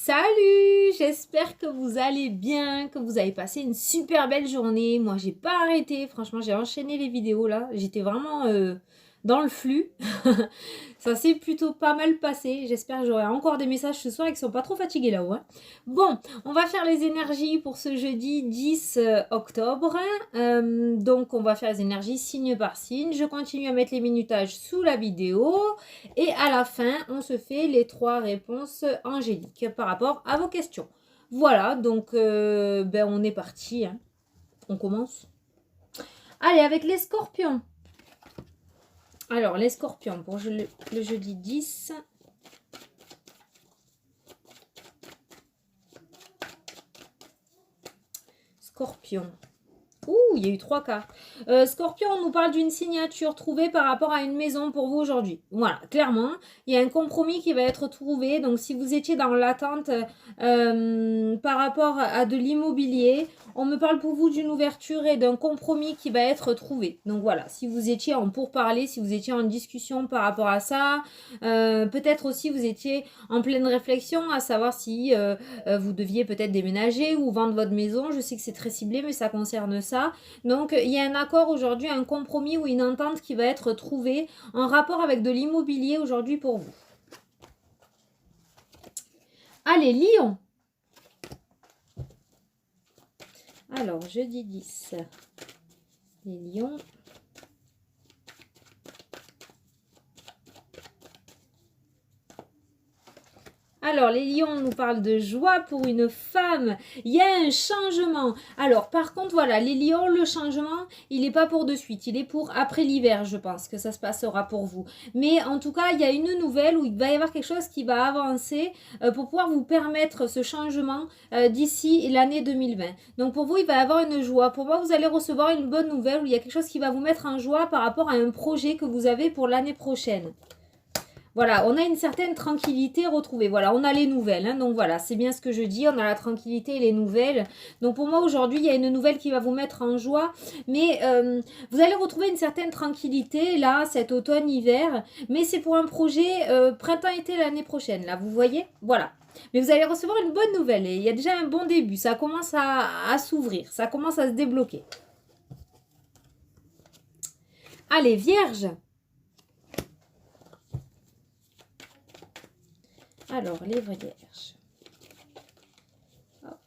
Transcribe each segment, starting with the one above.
Salut, j'espère que vous allez bien, que vous avez passé une super belle journée. Moi, j'ai pas arrêté, franchement, j'ai enchaîné les vidéos là. J'étais vraiment dans le flux. Ça s'est plutôt pas mal passé. J'espère que j'aurai encore des messages ce soir et qu'ils sont pas trop fatigués là-haut, hein. Bon, on va faire les énergies pour ce jeudi 10 octobre. Donc, on va faire les énergies signe par signe. Je continue à mettre les minutages sous la vidéo. Et à la fin, on se fait les 3 réponses angéliques par rapport à vos questions. Voilà, donc on est parti, hein. On commence. Allez, avec les scorpions. Alors, les scorpions, pour le jeudi 10. Scorpion. Ouh, il y a eu 3 cartes. Scorpion, on nous parle d'une signature trouvée par rapport à une maison pour vous aujourd'hui. Voilà, clairement, il y a un compromis qui va être trouvé. Donc, si vous étiez dans l'attente par rapport à de l'immobilier, on me parle pour vous d'une ouverture et d'un compromis qui va être trouvé. Donc, voilà, si vous étiez en pourparlers, si vous étiez en discussion par rapport à ça, peut-être aussi vous étiez en pleine réflexion à savoir si vous deviez peut-être déménager ou vendre votre maison. Je sais que c'est très ciblé, mais ça concerne ça. Donc, il y a un accord aujourd'hui, un compromis ou une entente qui va être trouvée en rapport avec de l'immobilier aujourd'hui pour vous. Allez, Lion. Alors, jeudi 10. Les lions. Alors, les lions nous parlent de joie pour une femme. Il y a un changement. Alors, par contre, voilà, les lions, le changement, il n'est pas pour de suite. Il est pour après l'hiver, je pense que ça se passera pour vous. Mais en tout cas, il y a une nouvelle où il va y avoir quelque chose qui va avancer pour pouvoir vous permettre ce changement d'ici l'année 2020. Donc, pour vous, il va y avoir une joie. Pour moi, vous allez recevoir une bonne nouvelle où il y a quelque chose qui va vous mettre en joie par rapport à un projet que vous avez pour l'année prochaine. Voilà, on a une certaine tranquillité retrouvée. Voilà, on a les nouvelles, hein. Donc voilà, c'est bien ce que je dis. On a la tranquillité et les nouvelles. Donc pour moi, aujourd'hui, il y a une nouvelle qui va vous mettre en joie. Mais vous allez retrouver une certaine tranquillité, là, cet automne-hiver. Mais c'est pour un projet printemps-été l'année prochaine, là, vous voyez? Voilà. Mais vous allez recevoir une bonne nouvelle. Et il y a déjà un bon début. Ça commence à s'ouvrir. Ça commence à se débloquer. Allez, Vierge. Alors, les vierges. Hop.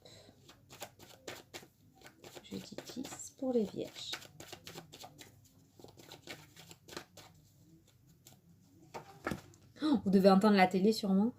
Jeudi 10 pour les vierges. Oh, vous devez entendre la télé sûrement.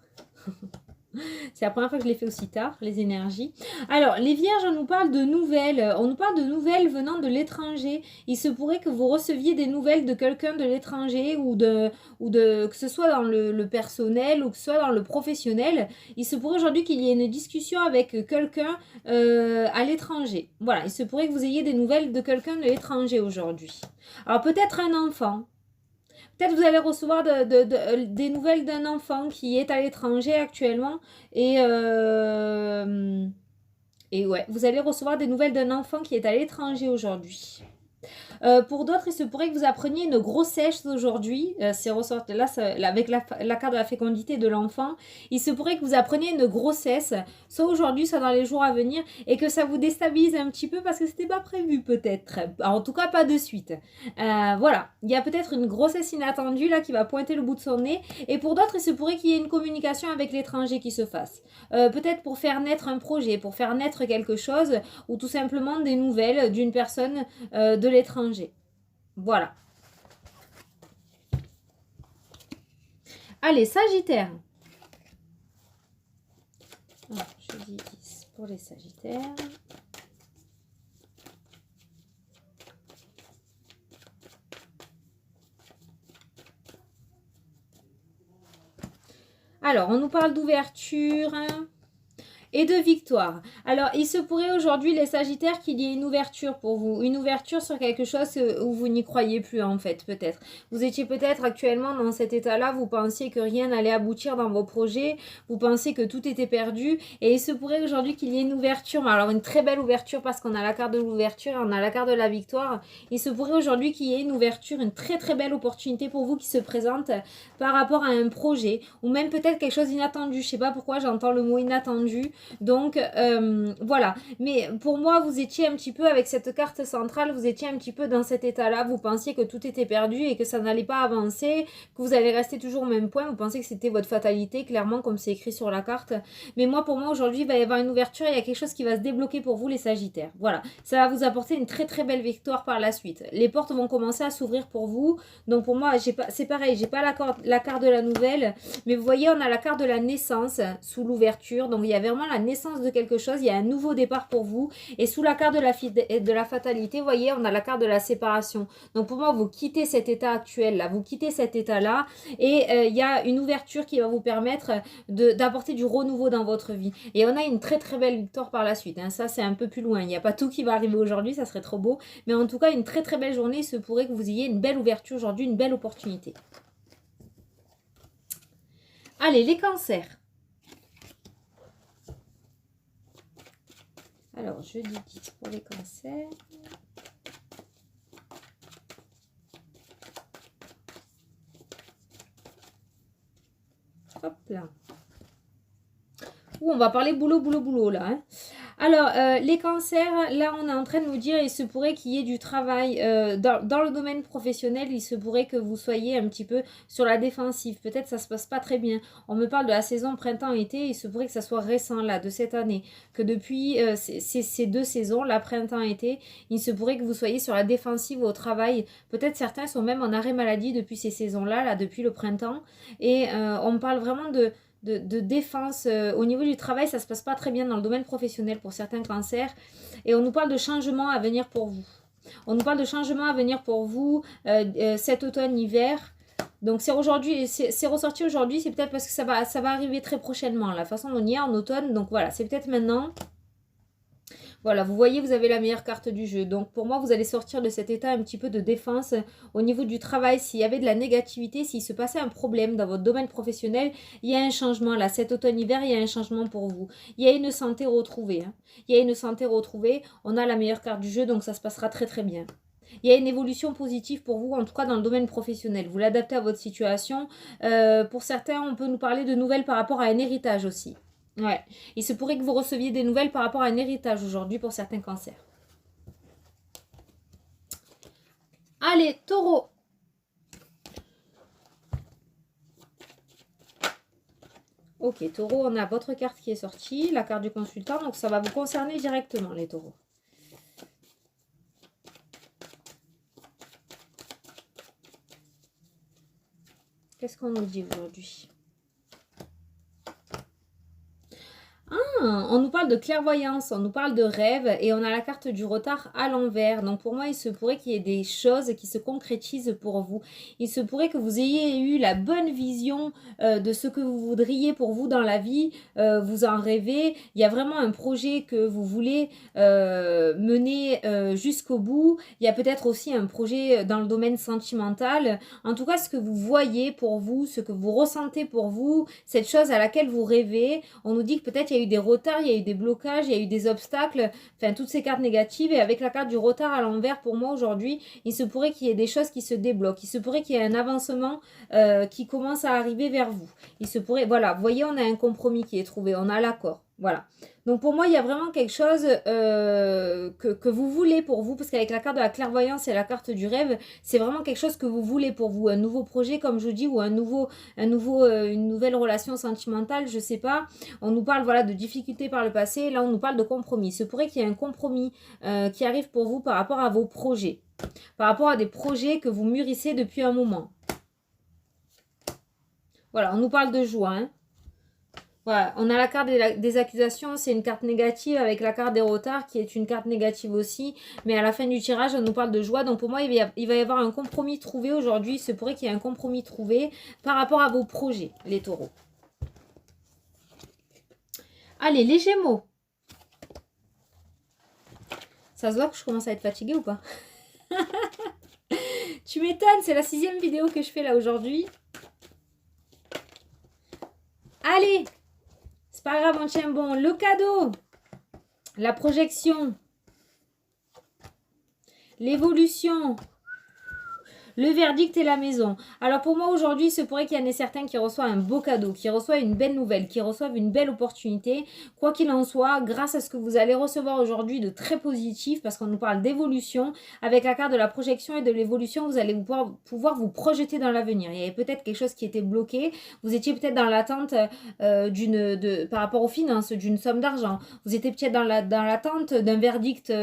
C'est la première fois que je l'ai fait aussi tard, les énergies. Alors, les vierges, on nous parle de nouvelles. On nous parle de nouvelles venant de l'étranger. Il se pourrait que vous receviez des nouvelles de quelqu'un de l'étranger ou que ce soit dans le personnel ou que ce soit dans le professionnel. Il se pourrait aujourd'hui qu'il y ait une discussion avec quelqu'un à l'étranger. Voilà, il se pourrait que vous ayez des nouvelles de quelqu'un de l'étranger aujourd'hui. Alors, peut-être un enfant. Peut-être vous allez recevoir des nouvelles d'un enfant qui est à l'étranger actuellement et ouais, vous allez recevoir des nouvelles d'un enfant qui est à l'étranger aujourd'hui. Pour d'autres, il se pourrait que vous appreniez une grossesse aujourd'hui. C'est ressorti là, avec la carte de la fécondité de l'enfant. Il se pourrait que vous appreniez une grossesse, soit aujourd'hui, soit dans les jours à venir, et que ça vous déstabilise un petit peu parce que c'était pas prévu peut-être. En tout cas, pas de suite. Voilà, il y a peut-être une grossesse inattendue là qui va pointer le bout de son nez. Et pour d'autres, il se pourrait qu'il y ait une communication avec l'étranger qui se fasse. Peut-être pour faire naître un projet, pour faire naître quelque chose, ou tout simplement des nouvelles d'une personne de l'étranger. Voilà. Allez, Sagittaire. Alors, jeudi 10 pour les Sagittaires. Alors, on nous parle d'ouverture, hein. et de victoire. Alors, il se pourrait aujourd'hui, les Sagittaires, qu'il y ait une ouverture pour vous. Une ouverture sur quelque chose où vous n'y croyez plus, en fait, peut-être. Vous étiez peut-être actuellement dans cet état-là, vous pensiez que rien n'allait aboutir dans vos projets, vous pensiez que tout était perdu, et il se pourrait aujourd'hui qu'il y ait une ouverture. Alors, une très belle ouverture, parce qu'on a la carte de l'ouverture et on a la carte de la victoire. Il se pourrait aujourd'hui qu'il y ait une ouverture, une très très belle opportunité pour vous qui se présente par rapport à un projet, ou même peut-être quelque chose d'inattendu. Je sais pas pourquoi j'entends le mot inattendu. Donc voilà. Mais pour moi, vous étiez un petit peu avec cette carte centrale, vous étiez un petit peu dans cet état-là. Vous pensiez que tout était perdu et que ça n'allait pas avancer, que vous allez rester toujours au même point. Vous pensez que c'était votre fatalité, clairement, comme c'est écrit sur la carte. Mais moi, pour moi, aujourd'hui, il va y avoir une ouverture. Il y a quelque chose qui va se débloquer pour vous, les Sagittaires. Voilà. Ça va vous apporter une très très belle victoire par la suite. Les portes vont commencer à s'ouvrir pour vous. Donc pour moi, c'est pareil. J'ai pas la carte de la nouvelle. Mais vous voyez, on a la carte de la naissance sous l'ouverture. Donc il y a vraiment la naissance de quelque chose. Il y a un nouveau départ pour vous. Et sous la carte de la fatalité, vous voyez, on a la carte de la séparation. Donc pour moi, vous quittez cet état actuel là. Vous quittez cet état là. Et il y a une ouverture qui va vous permettre d'apporter du renouveau dans votre vie. Et on a une très très belle victoire par la suite. Hein. Ça, c'est un peu plus loin. Il n'y a pas tout qui va arriver aujourd'hui. Ça serait trop beau. Mais en tout cas, une très très belle journée. Il se pourrait que vous ayez une belle ouverture aujourd'hui. Une belle opportunité. Allez, les cancers. Alors, je dis 10 pour les cancers. Hop là. On va parler boulot, boulot, boulot là. Hein. Alors, les cancers, là, on est en train de nous dire, il se pourrait qu'il y ait du travail dans le domaine professionnel, il se pourrait que vous soyez un petit peu sur la défensive. Peut-être ça se passe pas très bien. On me parle de la saison printemps-été, il se pourrait que ça soit récent, là, de cette année. Que depuis ces deux saisons, la printemps-été, il se pourrait que vous soyez sur la défensive au travail. Peut-être certains sont même en arrêt maladie depuis ces saisons-là, là, depuis le printemps. Et on me parle vraiment de défense. Au niveau du travail, ça se passe pas très bien dans le domaine professionnel pour certains cancers. Et on nous parle de changements à venir pour vous. On nous parle de changements à venir pour vous cet automne-hiver. Donc c'est aujourd'hui, c'est ressorti aujourd'hui, c'est peut-être parce que ça va arriver très prochainement. La façon dont on y est en automne, donc voilà, c'est peut-être maintenant. Voilà, vous voyez, vous avez la meilleure carte du jeu. Donc pour moi, vous allez sortir de cet état un petit peu de défense au niveau du travail. S'il y avait de la négativité, s'il se passait un problème dans votre domaine professionnel, il y a un changement là. Cet automne-hiver, il y a un changement pour vous. Il y a une santé retrouvée. Hein. Il y a une santé retrouvée. On a la meilleure carte du jeu, donc ça se passera très très bien. Il y a une évolution positive pour vous, en tout cas dans le domaine professionnel. Vous l'adaptez à votre situation. Pour certains, on peut nous parler de nouvelles par rapport à un héritage aussi. Ouais, il se pourrait que vous receviez des nouvelles par rapport à un héritage aujourd'hui pour certains cancers. Allez, taureau. Ok, taureau, on a votre carte qui est sortie, la carte du consultant, donc ça va vous concerner directement, les taureaux. Qu'est-ce qu'on nous dit aujourd'hui ? On nous parle de clairvoyance, on nous parle de rêve et on a la carte du retard à l'envers. Donc pour moi, il se pourrait qu'il y ait des choses qui se concrétisent pour vous. Il se pourrait que vous ayez eu la bonne vision de ce que vous voudriez pour vous dans la vie. Vous en rêvez. Il y a vraiment un projet que vous voulez mener jusqu'au bout. Il y a peut-être aussi un projet dans le domaine sentimental. En tout cas, ce que vous voyez pour vous, ce que vous ressentez pour vous, cette chose à laquelle vous rêvez, on nous dit que peut-être il y a eu des retards, il y a eu des blocages, il y a eu des obstacles, enfin toutes ces cartes négatives. Et avec la carte du retard à l'envers, pour moi aujourd'hui, il se pourrait qu'il y ait des choses qui se débloquent. Il se pourrait qu'il y ait un avancement qui commence à arriver vers vous. Il se pourrait, voilà, vous voyez, on a un compromis qui est trouvé, on a l'accord. Voilà. Donc pour moi, il y a vraiment quelque chose que vous voulez pour vous, parce qu'avec la carte de la clairvoyance et la carte du rêve, c'est vraiment quelque chose que vous voulez pour vous. Un nouveau projet, comme je dis, ou une nouvelle relation sentimentale, je sais pas. On nous parle voilà, de difficultés par le passé, là on nous parle de compromis. Il se pourrait qu'il y ait un compromis qui arrive pour vous par rapport à vos projets, par rapport à des projets que vous mûrissez depuis un moment. Voilà, on nous parle de joie, hein. Voilà, on a la carte des accusations, c'est une carte négative avec la carte des retards qui est une carte négative aussi. Mais à la fin du tirage, on nous parle de joie. Donc pour moi, il va y avoir un compromis trouvé aujourd'hui. Il se pourrait qu'il y ait un compromis trouvé par rapport à vos projets, les taureaux. Allez, les Gémeaux. Ça se voit que je commence à être fatiguée ou pas? Tu m'étonnes, c'est la 6e vidéo que je fais là aujourd'hui. Allez, c'est pas grave, on tient bon. Le cadeau, la projection, l'évolution, le verdict et la maison. Alors pour moi aujourd'hui, il se pourrait qu'il y en ait certains qui reçoivent un beau cadeau, qui reçoivent une belle nouvelle, qui reçoivent une belle opportunité. Quoi qu'il en soit, grâce à ce que vous allez recevoir aujourd'hui de très positif, parce qu'on nous parle d'évolution, avec la carte de la projection et de l'évolution, vous allez pouvoir vous projeter dans l'avenir. Il y avait peut-être quelque chose qui était bloqué, vous étiez peut-être dans l'attente par rapport aux finances, d'une somme d'argent. Vous étiez peut-être dans l'attente d'un verdict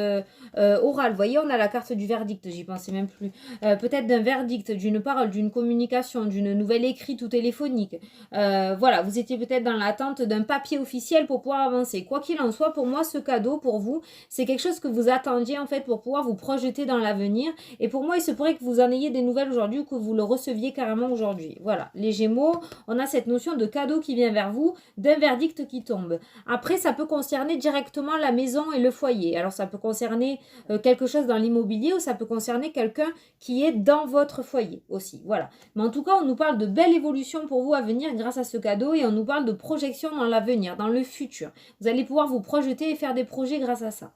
oral. Vous voyez, on a la carte du verdict, j'y pensais même plus. Peut-être d'un verdict, d'une parole, d'une communication, d'une nouvelle écrite ou téléphonique. Voilà, vous étiez peut-être dans l'attente d'un papier officiel pour pouvoir avancer. Quoi qu'il en soit, pour moi, ce cadeau, pour vous, c'est quelque chose que vous attendiez en fait pour pouvoir vous projeter dans l'avenir. Et pour moi, il se pourrait que vous en ayez des nouvelles aujourd'hui ou que vous le receviez carrément aujourd'hui. Voilà, les Gémeaux, on a cette notion de cadeau qui vient vers vous, d'un verdict qui tombe. Après, ça peut concerner directement la maison et le foyer. Alors, ça peut concerner quelque chose dans l'immobilier ou ça peut concerner quelqu'un qui est dans votre foyer aussi, voilà. Mais en tout cas, on nous parle de belle évolution pour vous à venir grâce à ce cadeau et on nous parle de projection dans l'avenir, dans le futur. Vous allez pouvoir vous projeter et faire des projets grâce à ça.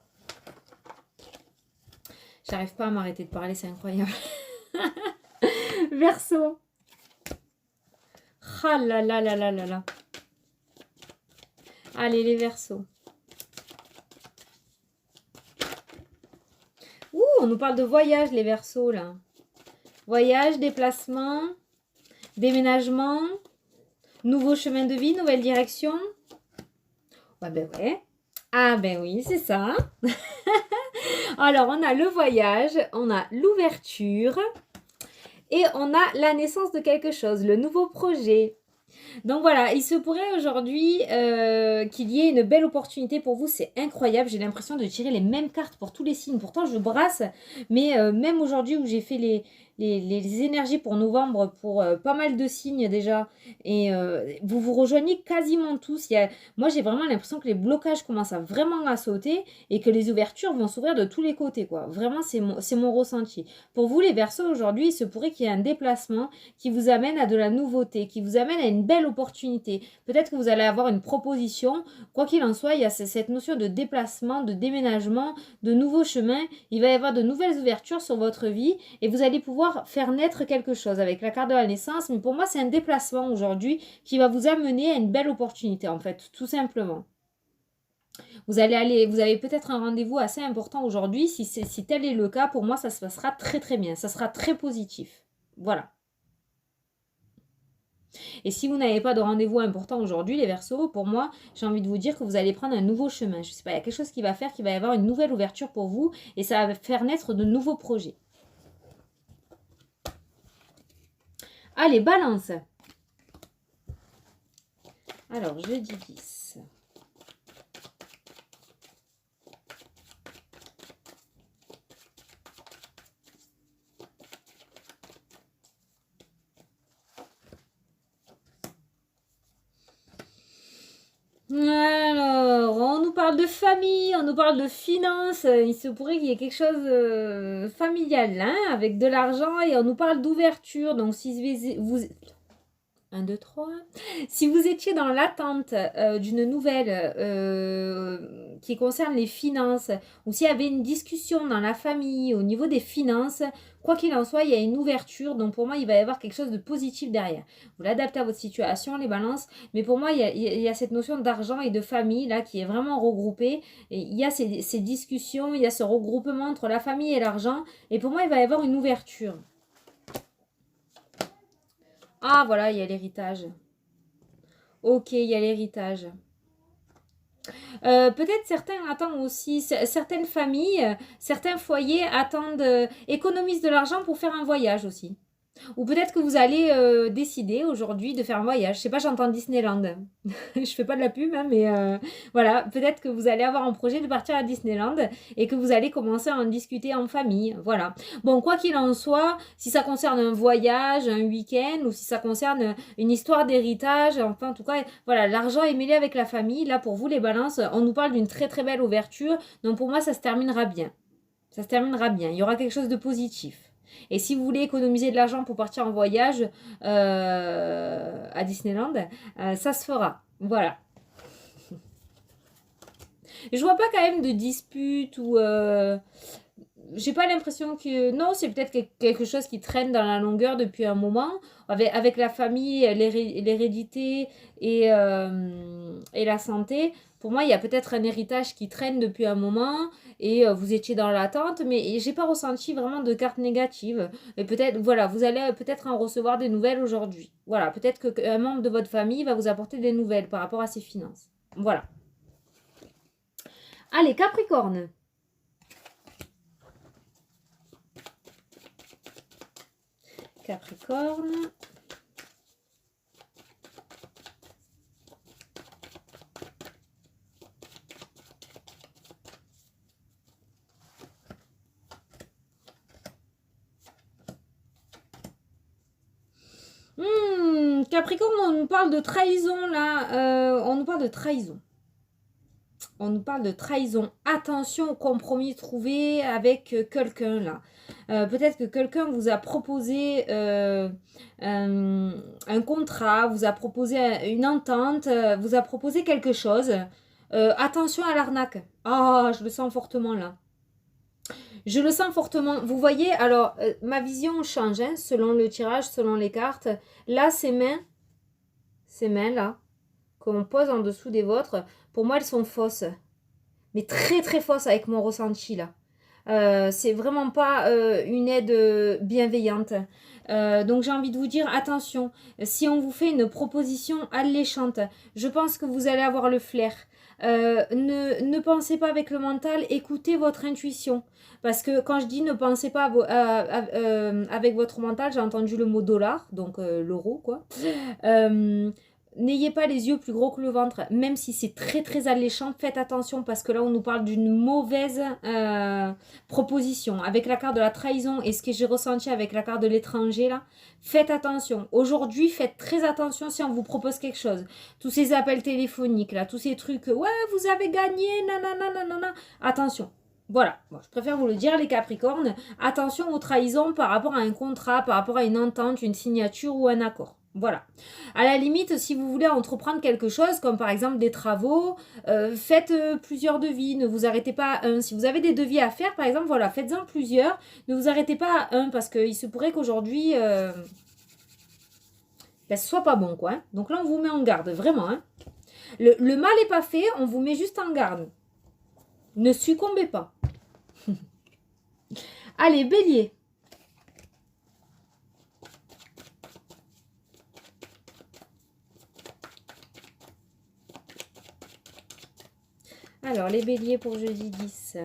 J'arrive pas à m'arrêter de parler, c'est incroyable. Verseau. Ah là là là là là là. Allez, les Verseaux. Ouh, on nous parle de voyage, les Verseaux, là. Voyage, déplacement, déménagement, nouveau chemin de vie, nouvelle direction. Ouais, ben ouais. Ah ben oui, c'est ça. Alors, on a le voyage, on a l'ouverture et on a la naissance de quelque chose, le nouveau projet. Donc voilà, il se pourrait aujourd'hui qu'il y ait une belle opportunité pour vous. C'est incroyable, j'ai l'impression de tirer les mêmes cartes pour tous les signes. Pourtant, je brasse, mais même aujourd'hui où j'ai fait les énergies pour novembre pour pas mal de signes déjà, et vous vous rejoignez quasiment tous. Moi, j'ai vraiment l'impression que les blocages commencent vraiment à sauter et que les ouvertures vont s'ouvrir de tous les côtés, quoi. Vraiment, c'est mon ressenti. Pour vous, les Verseaux, aujourd'hui, il se pourrait qu'il y ait un déplacement qui vous amène à de la nouveauté, qui vous amène à une belle opportunité. Peut-être que vous allez avoir une proposition. Quoi qu'il en soit, il y a cette notion de déplacement, de déménagement, de nouveaux chemins. Il va y avoir de nouvelles ouvertures sur votre vie et vous allez pouvoir faire naître quelque chose avec la carte de la naissance. Mais pour moi, c'est un déplacement aujourd'hui qui va vous amener à une belle opportunité, en fait, tout simplement. Vous avez peut-être un rendez-vous assez important aujourd'hui. Si tel est le cas, pour moi, ça se passera très très bien. Ça sera très positif. Voilà. Et si vous n'avez pas de rendez-vous important aujourd'hui, les Verseaux, pour moi, j'ai envie de vous dire que vous allez prendre un nouveau chemin. Je ne sais pas, il y a quelque chose qui va faire qu'il va y avoir une nouvelle ouverture pour vous et ça va faire naître de nouveaux projets. Allez, Balance. Alors, jeudi 10. Alors, on nous parle de famille, on nous parle de finances. Il se pourrait qu'il y ait quelque chose familial, hein, avec de l'argent. Et on nous parle d'ouverture. Donc, si vous... 1, 2, 3. Si vous étiez dans l'attente d'une nouvelle qui concerne les finances, ou s'il y avait une discussion dans la famille au niveau des finances, quoi qu'il en soit, il y a une ouverture. Donc pour moi, il va y avoir quelque chose de positif derrière. Vous l'adaptez à votre situation, les balances. Mais pour moi, il y a cette notion d'argent et de famille là qui est vraiment regroupée. Et il y a ces discussions, il y a ce regroupement entre la famille et l'argent. Et pour moi, il va y avoir une ouverture. Ah, voilà, il y a l'héritage. Ok, il y a l'héritage. Peut-être certains attendent aussi, certaines familles, certains foyers attendent, économisent de l'argent pour faire un voyage aussi. Ou peut-être que vous allez décider aujourd'hui de faire un voyage. Je sais pas, j'entends Disneyland. Je fais pas de la pub, hein, mais voilà, peut-être que vous allez avoir un projet de partir à Disneyland et que vous allez commencer à en discuter en famille. Voilà. Bon, quoi qu'il en soit, si ça concerne un voyage, un week-end, ou si ça concerne une histoire d'héritage, enfin, en tout cas, voilà, l'argent est mêlé avec la famille. Là, pour vous, les balances, on nous parle d'une très très belle ouverture. Donc, pour moi, ça se terminera bien. Ça se terminera bien. Il y aura quelque chose de positif. Et si vous voulez économiser de l'argent pour partir en voyage à Disneyland, ça se fera. Voilà. Je vois pas quand même de dispute ou... j'ai pas l'impression que... Non, c'est peut-être quelque chose qui traîne dans la longueur depuis un moment. Avec la famille, l'hérédité et la santé. Pour moi, il y a peut-être un héritage qui traîne depuis un moment et vous étiez dans l'attente, mais j'ai pas ressenti vraiment de cartes négatives. Et peut-être, voilà, vous allez peut-être en recevoir des nouvelles aujourd'hui. Voilà, peut-être qu'un membre de votre famille va vous apporter des nouvelles par rapport à ses finances. Voilà. Allez, Capricorne. Capricorne. Capricorne, on nous parle de trahison là. On nous parle de trahison. On nous parle de trahison. Attention au compromis trouvé avec quelqu'un là. Peut-être que quelqu'un vous a proposé un contrat, vous a proposé une entente, vous a proposé quelque chose. Attention à l'arnaque. Ah, je le sens fortement là. Je le sens fortement. Vous voyez, alors, ma vision change hein, selon le tirage, selon les cartes. Là, ces mains là, qu'on pose en dessous des vôtres, pour moi, elles sont fausses. Mais très, très fausses avec mon ressenti, là. C'est vraiment pas une aide bienveillante. Donc, j'ai envie de vous dire, attention, si on vous fait une proposition alléchante, je pense que vous allez avoir le flair. Ne pensez pas avec le mental, écoutez votre intuition. Parce que quand je dis ne pensez pas avec votre mental, j'ai entendu le mot dollar, donc l'euro quoi. N'ayez pas les yeux plus gros que le ventre, même si c'est très très alléchant, faites attention parce que là on nous parle d'une mauvaise proposition. Avec la carte de la trahison et ce que j'ai ressenti avec la carte de l'étranger là, faites attention. Aujourd'hui, faites très attention si on vous propose quelque chose. Tous ces appels téléphoniques là, tous ces trucs, ouais vous avez gagné, nanana, nanana. Attention. Voilà, bon, je préfère vous le dire les Capricornes, attention aux trahisons par rapport à un contrat, par rapport à une entente, une signature ou un accord. Voilà. À la limite, si vous voulez entreprendre quelque chose, comme par exemple des travaux, faites plusieurs devis, ne vous arrêtez pas à un. Si vous avez des devis à faire, par exemple, voilà, faites-en plusieurs, ne vous arrêtez pas à un, parce qu'il se pourrait qu'aujourd'hui, ce soit pas bon, quoi. Hein. Donc là, on vous met en garde, vraiment. Hein. Le mal n'est pas fait, on vous met juste en garde. Ne succombez pas. Allez, Bélier. Alors, les béliers pour jeudi 10.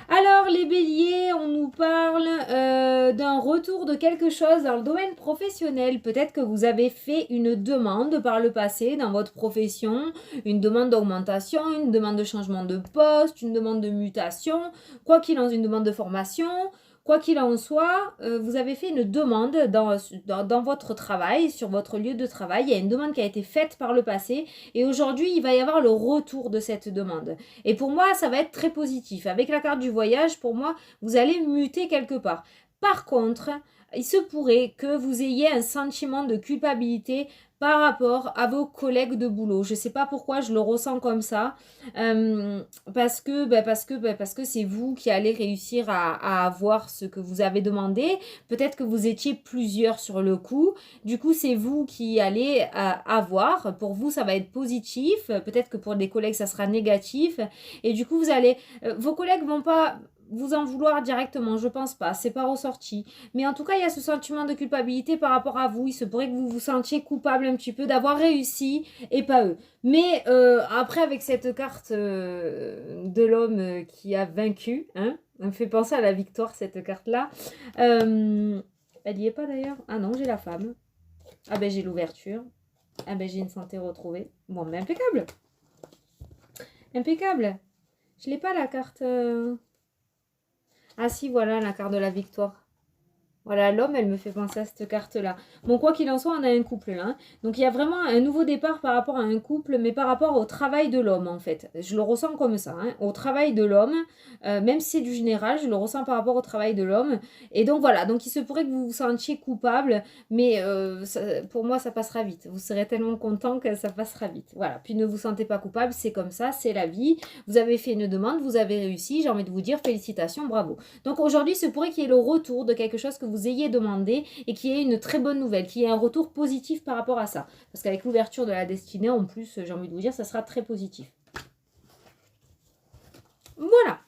Alors, les béliers, on nous parle d'un retour de quelque chose dans le domaine professionnel. Peut-être que vous avez fait une demande par le passé dans votre profession, une demande d'augmentation, une demande de changement de poste, une demande de mutation, quoi qu'il en soit, une demande de formation. Quoi qu'il en soit, vous avez fait une demande dans votre travail, sur votre lieu de travail. Il y a une demande qui a été faite par le passé et aujourd'hui, il va y avoir le retour de cette demande. Et pour moi, ça va être très positif. Avec la carte du voyage, pour moi, vous allez muter quelque part. Par contre, il se pourrait que vous ayez un sentiment de culpabilité par rapport à vos collègues de boulot. Je ne sais pas pourquoi je le ressens comme ça. Parce que c'est vous qui allez réussir à avoir ce que vous avez demandé. Peut-être que vous étiez plusieurs sur le coup. Du coup, c'est vous qui allez avoir. Pour vous, ça va être positif. Peut-être que pour des collègues, ça sera négatif. Et du coup, vos collègues vont pas vous en vouloir directement, je pense pas, c'est pas ressorti. Mais en tout cas, il y a ce sentiment de culpabilité par rapport à vous. Il se pourrait que vous vous sentiez coupable un petit peu d'avoir réussi et pas eux. Mais après, avec cette carte de l'homme qui a vaincu, hein, ça me fait penser à la victoire, cette carte-là. Elle y est pas d'ailleurs. Ah non, j'ai la femme. Ah ben j'ai l'ouverture. Ah ben j'ai une santé retrouvée. Bon, mais impeccable. Impeccable. Je l'ai pas la carte... Ah si, voilà la carte de la victoire. Voilà, l'homme, elle me fait penser à cette carte-là. Bon, quoi qu'il en soit, on a un couple là. Hein. Donc, il y a vraiment un nouveau départ par rapport à un couple, mais par rapport au travail de l'homme, en fait. Je le ressens comme ça. Hein. Au travail de l'homme, même si c'est du général, je le ressens par rapport au travail de l'homme. Et donc, voilà. Donc, il se pourrait que vous vous sentiez coupable, mais pour moi, ça passera vite. Vous serez tellement content que ça passera vite. Voilà. Puis, ne vous sentez pas coupable, c'est comme ça, c'est la vie. Vous avez fait une demande, vous avez réussi. J'ai envie de vous dire félicitations, bravo. Donc, aujourd'hui, il se pourrait qu'il y ait le retour de quelque chose que vous ayez demandé et qui est une très bonne nouvelle, qui est un retour positif par rapport à ça. Parce qu'avec l'ouverture de la destinée, en plus, j'ai envie de vous dire, ça sera très positif. Voilà.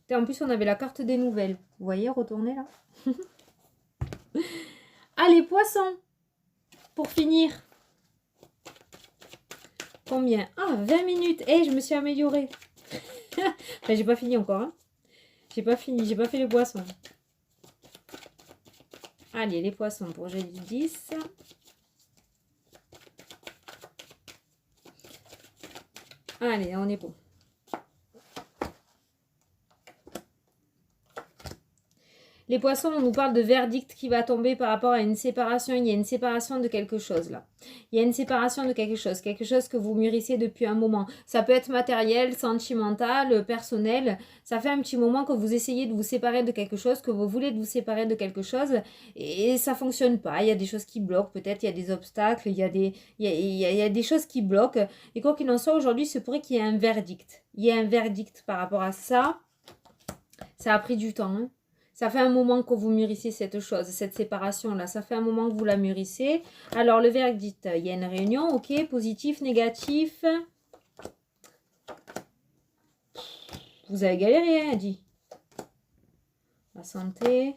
Et en plus, on avait la carte des nouvelles. Vous voyez, retournez là. Allez, poissons. Pour finir. Combien? Ah, 20 minutes. Eh, je me suis améliorée. Enfin, j'ai pas fini encore. Hein. J'ai pas fini, j'ai pas fait les poissons. Allez, les poissons pour jeudi 10. Allez, on est bon. Les poissons, on nous parle de verdict qui va tomber par rapport à une séparation. Il y a une séparation de quelque chose là. Il y a une séparation de quelque chose que vous mûrissez depuis un moment. Ça peut être matériel, sentimental, personnel. Ça fait un petit moment que vous essayez de vous séparer de quelque chose, que vous voulez de vous séparer de quelque chose et ça ne fonctionne pas. Il y a des choses qui bloquent, peut-être il y a des obstacles, il y a des choses qui bloquent. Et quoi qu'il en soit, aujourd'hui, il se pourrait qu'il y ait un verdict. Il y a un verdict par rapport à ça. Ça a pris du temps, hein. Ça fait un moment que vous mûrissez cette chose, cette séparation-là. Ça fait un moment que vous la mûrissez. Alors, le verdict, il y a une réunion, ok, positif, négatif. Vous avez galéré, hein, dit. La santé.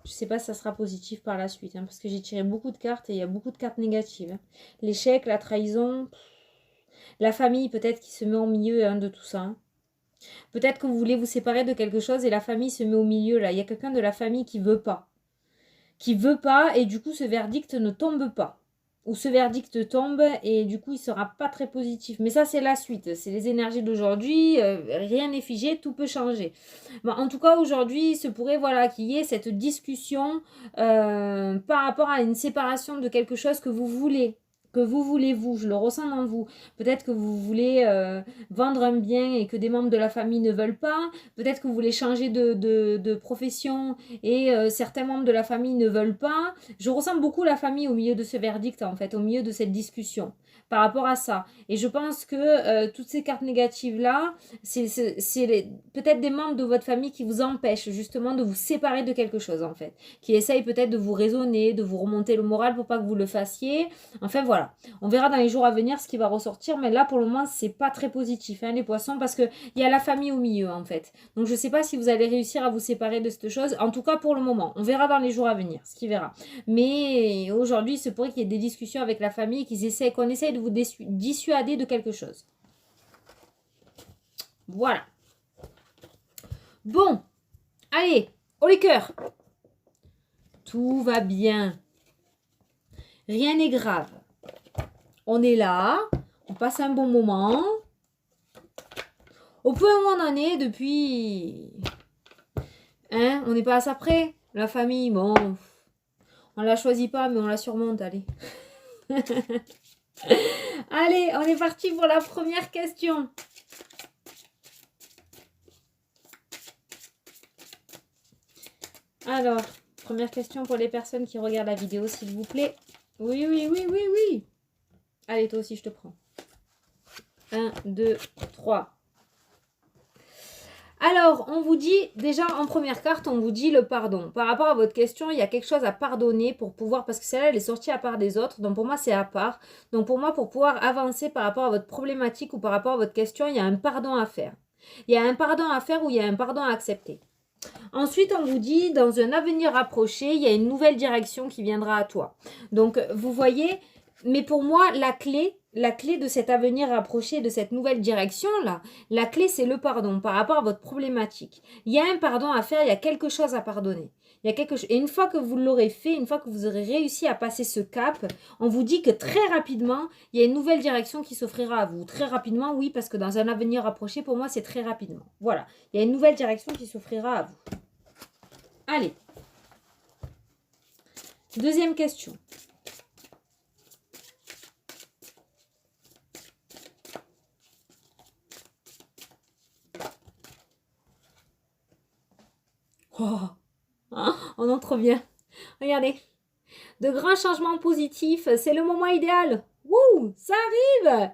Je ne sais pas si ça sera positif par la suite, hein, parce que j'ai tiré beaucoup de cartes et il y a beaucoup de cartes négatives. Hein. L'échec, la trahison, la famille peut-être qui se met au milieu hein, de tout ça. Hein. Peut-être que vous voulez vous séparer de quelque chose et la famille se met au milieu là. Il y a quelqu'un de la famille qui veut pas. Qui veut pas et du coup ce verdict ne tombe pas. Ou ce verdict tombe et du coup il sera pas très positif. Mais ça c'est la suite. C'est les énergies d'aujourd'hui. Rien n'est figé, tout peut changer. Bon, en tout cas aujourd'hui il se pourrait voilà, qu'il y ait cette discussion par rapport à une séparation de quelque chose que vous voulez. Que vous voulez vous, je le ressens dans vous. Peut-être que vous voulez vendre un bien et que des membres de la famille ne veulent pas. Peut-être que vous voulez changer de profession et certains membres de la famille ne veulent pas. Je ressens beaucoup la famille au milieu de ce verdict, en fait, au milieu de cette discussion par rapport à ça. Et je pense que toutes ces cartes négatives-là, c'est peut-être des membres de votre famille qui vous empêchent justement de vous séparer de quelque chose, en fait. Qui essayent peut-être de vous raisonner, de vous remonter le moral pour pas que vous le fassiez. Enfin, voilà. On verra dans les jours à venir ce qui va ressortir. Mais là, pour le moment, c'est pas très positif, hein, les poissons, parce qu'il y a la famille au milieu, en fait. Donc, je sais pas si vous allez réussir à vous séparer de cette chose. En tout cas, pour le moment. On verra dans les jours à venir, ce qui verra. Mais aujourd'hui, il se pourrait qu'il y ait des discussions avec la famille, qu'on essaye de vous dissuader de quelque chose. Voilà. Bon. Allez, au les cœurs. Tout va bien. Rien n'est grave. On est là. On passe un bon moment. Au point où on en est depuis... Hein, on n'est pas à ça près. La famille, bon... On la choisit pas, mais on la surmonte, allez. Allez, on est parti pour la première question. Alors, première question pour les personnes qui regardent la vidéo, s'il vous plaît. Oui, oui, oui, oui, oui. Allez, toi aussi, je te prends. 1, 2, 3. Alors, on vous dit, déjà en première carte, on vous dit le pardon. Par rapport à votre question, il y a quelque chose à pardonner pour pouvoir, parce que celle-là, elle est sortie à part des autres, donc pour moi, c'est à part. Donc pour moi, pour pouvoir avancer par rapport à votre problématique ou par rapport à votre question, il y a un pardon à faire. Il y a un pardon à faire ou il y a un pardon à accepter. Ensuite, on vous dit, dans un avenir rapproché, il y a une nouvelle direction qui viendra à toi. Donc, vous voyez, mais pour moi, la clé de cet avenir rapproché, de cette nouvelle direction-là, la clé, c'est le pardon par rapport à votre problématique. Il y a un pardon à faire, il y a quelque chose à pardonner. Il y a quelque chose. Et une fois que vous l'aurez fait, une fois que vous aurez réussi à passer ce cap, on vous dit que très rapidement, il y a une nouvelle direction qui s'offrira à vous. Très rapidement, oui, parce que dans un avenir rapproché, pour moi, c'est très rapidement. Voilà, il y a une nouvelle direction qui s'offrira à vous. Allez. Deuxième question. Oh, hein, on entre bien. Regardez. De grands changements positifs, c'est le moment idéal. Wouh, ça arrive.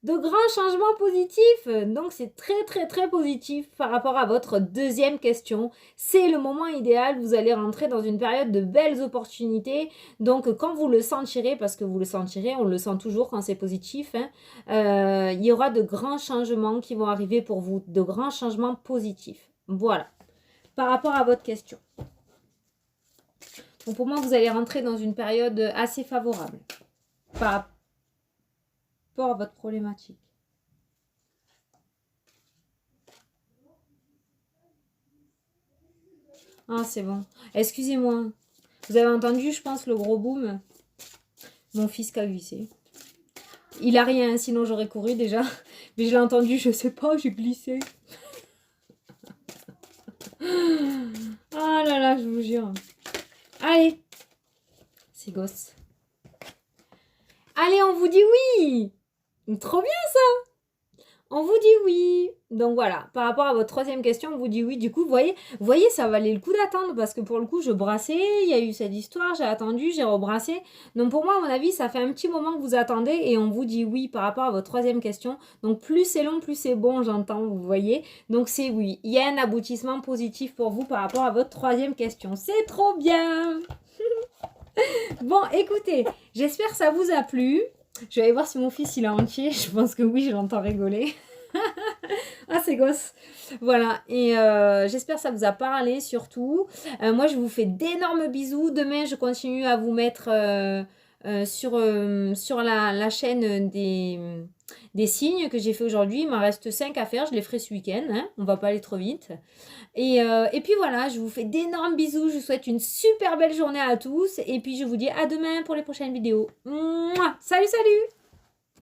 De grands changements positifs. Donc, c'est très, très, très positif par rapport à votre deuxième question. C'est le moment idéal. Vous allez rentrer dans une période de belles opportunités. Donc, quand vous le sentirez, parce que vous le sentirez, on le sent toujours quand c'est positif, hein, il y aura de grands changements qui vont arriver pour vous. De grands changements positifs. Voilà. Par rapport à votre question. Donc, pour moi, vous allez rentrer dans une période assez favorable. Par rapport à votre problématique. Ah, c'est bon. Excusez-moi. Vous avez entendu, je pense, le gros boom. Mon fils qui a glissé. Il a rien, sinon j'aurais couru déjà. Mais je l'ai entendu, je sais pas, j'ai glissé. Ah là là, je vous jure. Allez. C'est gosse. Allez, on vous dit oui. Trop bien ça. On vous dit oui. Donc voilà, par rapport à votre troisième question, on vous dit oui. Du coup, vous voyez, ça valait le coup d'attendre parce que pour le coup, je brassais, il y a eu cette histoire, j'ai attendu, j'ai rebrassé. Donc pour moi, à mon avis, ça fait un petit moment que vous attendez et on vous dit oui par rapport à votre troisième question. Donc plus c'est long, plus c'est bon, j'entends, vous voyez. Donc c'est oui. Il y a un aboutissement positif pour vous par rapport à votre troisième question. C'est trop bien. Bon, écoutez, j'espère que ça vous a plu. Je vais aller voir si mon fils il est entier. Je pense que oui, je l'entends rigoler. Ah, c'est gosse. Voilà, et j'espère que ça vous a parlé surtout. Moi, je vous fais d'énormes bisous. Demain, je continue à vous mettre sur la chaîne des signes que j'ai fait aujourd'hui. Il m'en reste 5 à faire. Je les ferai ce week-end. Hein. On va pas aller trop vite. Et puis voilà, je vous fais d'énormes bisous. Je vous souhaite une super belle journée à tous. Et puis, je vous dis à demain pour les prochaines vidéos. Mouah. Salut, salut!